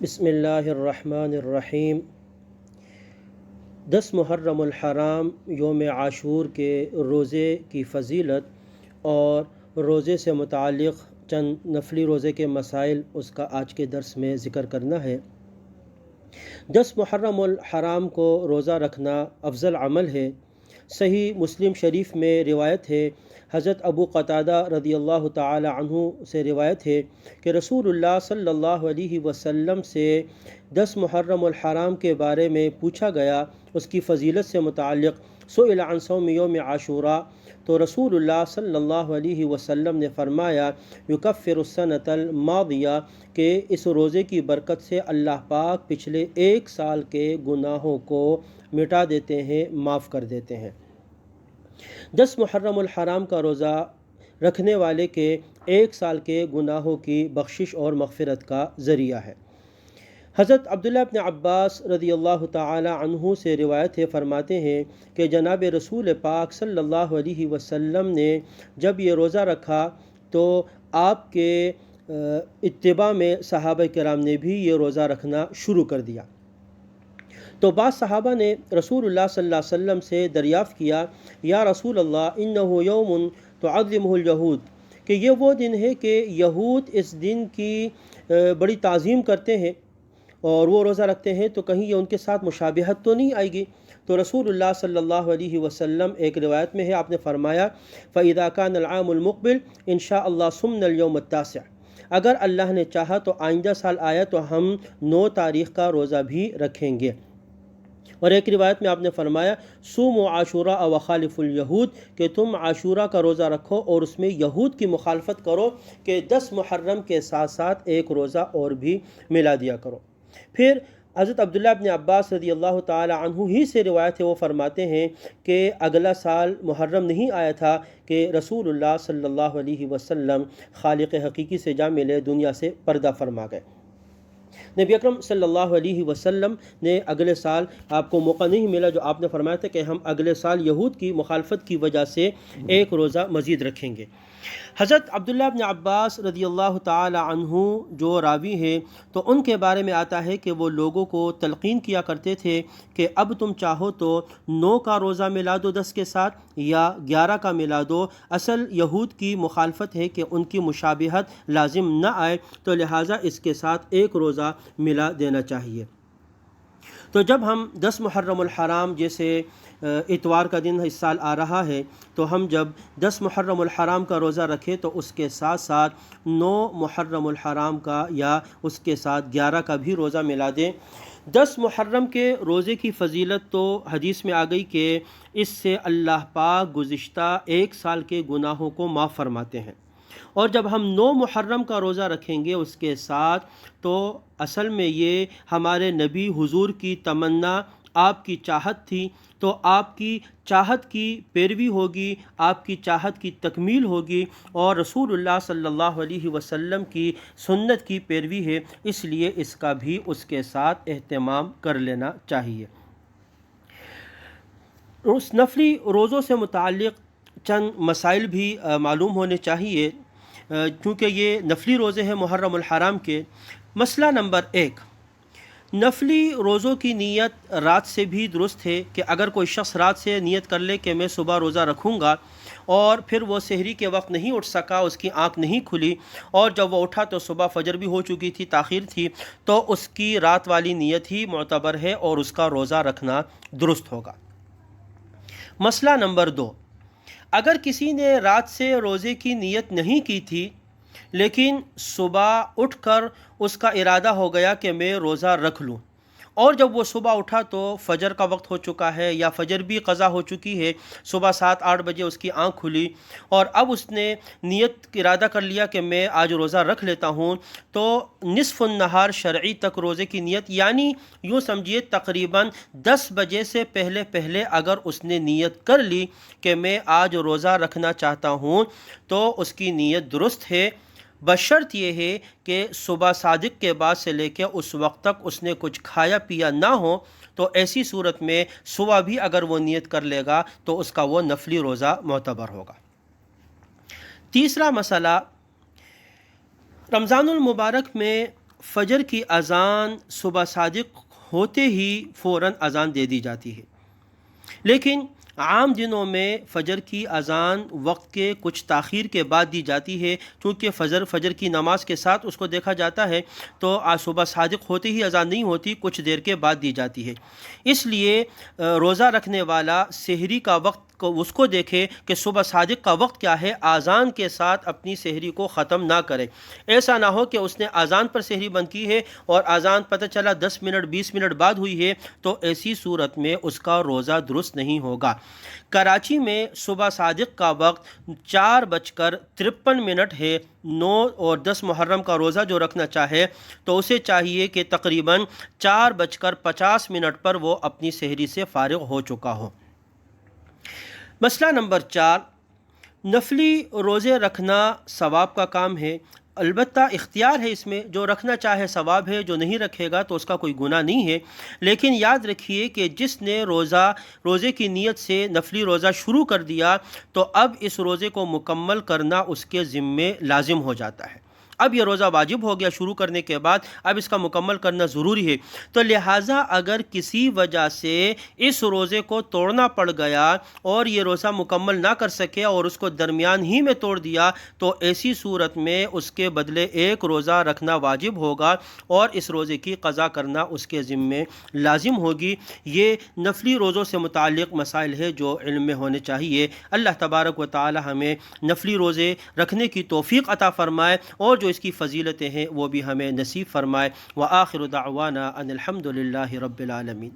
بسم اللہ الرحمن الرحیم۔ 10 محرم الحرام یوم عاشور کے روزے کی فضیلت اور روزے سے متعلق چند نفلی روزے کے مسائل اس کا آج کے درس میں ذکر کرنا ہے۔ 10 محرم الحرام کو روزہ رکھنا افضل عمل ہے۔ صحیح مسلم شریف میں روایت ہے، حضرت ابو قتادہ رضی اللہ تعالی عنہ سے روایت ہے کہ رسول اللہ صلی اللہ علیہ وسلم سے 10 محرم الحرام کے بارے میں پوچھا گیا، اس کی فضیلت سے متعلق۔ سئل عن صوم یوم عاشوراء، تو رسول اللہ صلی اللہ علیہ وسلم نے فرمایا، یکفر السنۃ الماضیہ، کہ اس روزے کی برکت سے اللہ پاک پچھلے 1 سال کے گناہوں کو مٹا دیتے ہیں، معاف کر دیتے ہیں۔ 10 محرم الحرام کا روزہ رکھنے والے کے 1 سال کے گناہوں کی بخشش اور مغفرت کا ذریعہ ہے۔ حضرت عبداللہ ابن عباس رضی اللہ تعالی عنہ سے روایت ہے، فرماتے ہیں کہ جناب رسول پاک صلی اللہ علیہ وسلم نے جب یہ روزہ رکھا تو آپ کے اتباع میں صحابہ کرام نے بھی یہ روزہ رکھنا شروع کر دیا۔ تو بعض صحابہ نے رسول اللہ صلی اللہ علیہ وسلم سے دریافت کیا، یا رسول اللہ انہ یوم تعظمہ الیہود، کہ یہ وہ دن ہے کہ یہود اس دن کی بڑی تعظیم کرتے ہیں اور وہ روزہ رکھتے ہیں، تو کہیں یہ ان کے ساتھ مشابہت تو نہیں آئے گی؟ تو رسول اللہ صلی اللہ علیہ وسلم، ایک روایت میں ہے، آپ نے فرمایا، فَإِذَا كَانَ الْعَامُ الْمُقْبِلُ إِنْ شَاءَ اللَّهُ صُمْنَا الْيَوْمَ التَّاسِعَ، اگر اللہ نے چاہا تو آئندہ سال آیا تو ہم 9 تاریخ کا روزہ بھی رکھیں گے۔ اور ایک روایت میں آپ نے فرمایا، صوموا عاشوراء وخالفوا الیہود، کہ تم عاشورہ کا روزہ رکھو اور اس میں یہود کی مخالفت کرو، کہ 10 محرم کے ساتھ ساتھ ایک روزہ اور بھی ملا دیا کرو۔ پھر حضرت عبداللہ ابن عباس رضی اللہ تعالی عنہ ہی سے روایت ہے، وہ فرماتے ہیں کہ اگلا سال محرم نہیں آیا تھا کہ رسول اللہ صلی اللہ علیہ وسلم خالق حقیقی سے جا ملے، دنیا سے پردہ فرما گئے۔ نبی اکرم صلی اللہ علیہ وسلم نے اگلے سال آپ کو موقع نہیں ملا جو آپ نے فرمایا تھا کہ ہم اگلے سال یہود کی مخالفت کی وجہ سے ایک روزہ مزید رکھیں گے۔ حضرت عبداللہ ابن عباس رضی اللہ تعالی عنہ جو راوی ہیں، تو ان کے بارے میں آتا ہے کہ وہ لوگوں کو تلقین کیا کرتے تھے کہ اب تم چاہو تو 9 کا روزہ ملا دو 10 کے ساتھ، یا 11 کا ملا دو، اصل یہود کی مخالفت ہے کہ ان کی مشابہت لازم نہ آئے، تو لہٰذا اس کے ساتھ ایک روزہ ملا دینا چاہیے۔ تو جب ہم 10 محرم الحرام، جیسے اتوار کا دن اس سال آ رہا ہے، تو ہم جب 10 محرم الحرام کا روزہ رکھیں تو اس کے ساتھ ساتھ 9 محرم الحرام کا یا اس کے ساتھ 11 کا بھی روزہ ملا دیں۔ 10 محرم کے روزے کی فضیلت تو حدیث میں آ گئی کہ اس سے اللہ پاک گزشتہ 1 سال کے گناہوں کو معاف فرماتے ہیں۔ اور جب ہم 9 محرم کا روزہ رکھیں گے اس کے ساتھ، تو اصل میں یہ ہمارے نبی حضور کی تمنا، آپ کی چاہت تھی، تو آپ کی چاہت کی پیروی ہوگی، آپ کی چاہت کی تکمیل ہوگی، اور رسول اللہ صلی اللہ علیہ وسلم کی سنت کی پیروی ہے، اس لیے اس کا بھی اس کے ساتھ اہتمام کر لینا چاہیے۔ اس نفلی روزوں سے متعلق چند مسائل بھی معلوم ہونے چاہیے، کیونکہ یہ نفلی روزے ہیں محرم الحرام کے۔ مسئلہ نمبر 1، نفلی روزوں کی نیت رات سے بھی درست ہے، کہ اگر کوئی شخص رات سے نیت کر لے کہ میں صبح روزہ رکھوں گا، اور پھر وہ سحری کے وقت نہیں اٹھ سکا، اس کی آنکھ نہیں کھلی، اور جب وہ اٹھا تو صبح فجر بھی ہو چکی تھی، تاخیر تھی، تو اس کی رات والی نیت ہی معتبر ہے اور اس کا روزہ رکھنا درست ہوگا۔ مسئلہ نمبر 2، اگر کسی نے رات سے روزے کی نیت نہیں کی تھی، لیکن صبح اٹھ کر اس کا ارادہ ہو گیا کہ میں روزہ رکھ لوں، اور جب وہ صبح اٹھا تو فجر کا وقت ہو چکا ہے یا فجر بھی قضا ہو چکی ہے، صبح 7-8 بجے اس کی آنکھ کھلی، اور اب اس نے نیت ارادہ کر لیا کہ میں آج روزہ رکھ لیتا ہوں، تو نصف النہار شرعی تک روزے کی نیت، یعنی یوں سمجھیے تقریباً 10 بجے سے پہلے اگر اس نے نیت کر لی کہ میں آج روزہ رکھنا چاہتا ہوں، تو اس کی نیت درست ہے، بشرط یہ ہے کہ صبح صادق کے بعد سے لے کے اس وقت تک اس نے کچھ کھایا پیا نہ ہو، تو ایسی صورت میں صبح بھی اگر وہ نیت کر لے گا تو اس کا وہ نفلی روزہ معتبر ہوگا۔ تیسرا مسئلہ، رمضان المبارک میں فجر کی اذان صبح صادق ہوتے ہی فوراً اذان دے دی جاتی ہے، لیکن عام دنوں میں فجر کی اذان وقت کے کچھ تاخیر کے بعد دی جاتی ہے، کیونکہ فجر کی نماز کے ساتھ اس کو دیکھا جاتا ہے تو صبح صادق ہوتے ہی اذان نہیں ہوتی، کچھ دیر کے بعد دی جاتی ہے۔ اس لیے روزہ رکھنے والا سحری کا وقت اس کو دیکھے کہ صبح صادق کا وقت کیا ہے، اذان کے ساتھ اپنی سحری کو ختم نہ کرے۔ ایسا نہ ہو کہ اس نے اذان پر سحری بند کی ہے اور اذان پتہ چلا 10 منٹ 20 منٹ بعد ہوئی ہے، تو ایسی صورت میں اس کا روزہ درست نہیں ہوگا۔ کراچی میں صبح صادق کا وقت 4:53 ہے۔ 9 اور 10 محرم کا روزہ جو رکھنا چاہے تو اسے چاہیے کہ تقریباً 4:50 پر وہ اپنی سحری سے فارغ ہو چکا ہو۔ مسئلہ نمبر 4، نفلی روزے رکھنا ثواب کا کام ہے، البتہ اختیار ہے، اس میں جو رکھنا چاہے ثواب ہے، جو نہیں رکھے گا تو اس کا کوئی گناہ نہیں ہے۔ لیکن یاد رکھیے کہ جس نے روزے کی نیت سے نفلی روزہ شروع کر دیا تو اب اس روزے کو مکمل کرنا اس کے ذمے لازم ہو جاتا ہے۔ اب یہ روزہ واجب ہو گیا شروع کرنے کے بعد، اب اس کا مکمل کرنا ضروری ہے۔ تو لہٰذا اگر کسی وجہ سے اس روزے کو توڑنا پڑ گیا اور یہ روزہ مکمل نہ کر سکے اور اس کو درمیان ہی میں توڑ دیا تو ایسی صورت میں اس کے بدلے ایک روزہ رکھنا واجب ہوگا اور اس روزے کی قضا کرنا اس کے ذمے لازم ہوگی۔ یہ نفلی روزوں سے متعلق مسائل ہے جو علم میں ہونے چاہیے۔ اللہ تبارک و تعالی ہمیں نفلی روزے رکھنے کی توفیق عطا فرمائے اور جو اس کی فضیلتیں ہیں وہ بھی ہمیں نصیب فرمائے۔ وآخر دعوانا ان الحمد للہ رب العالمین۔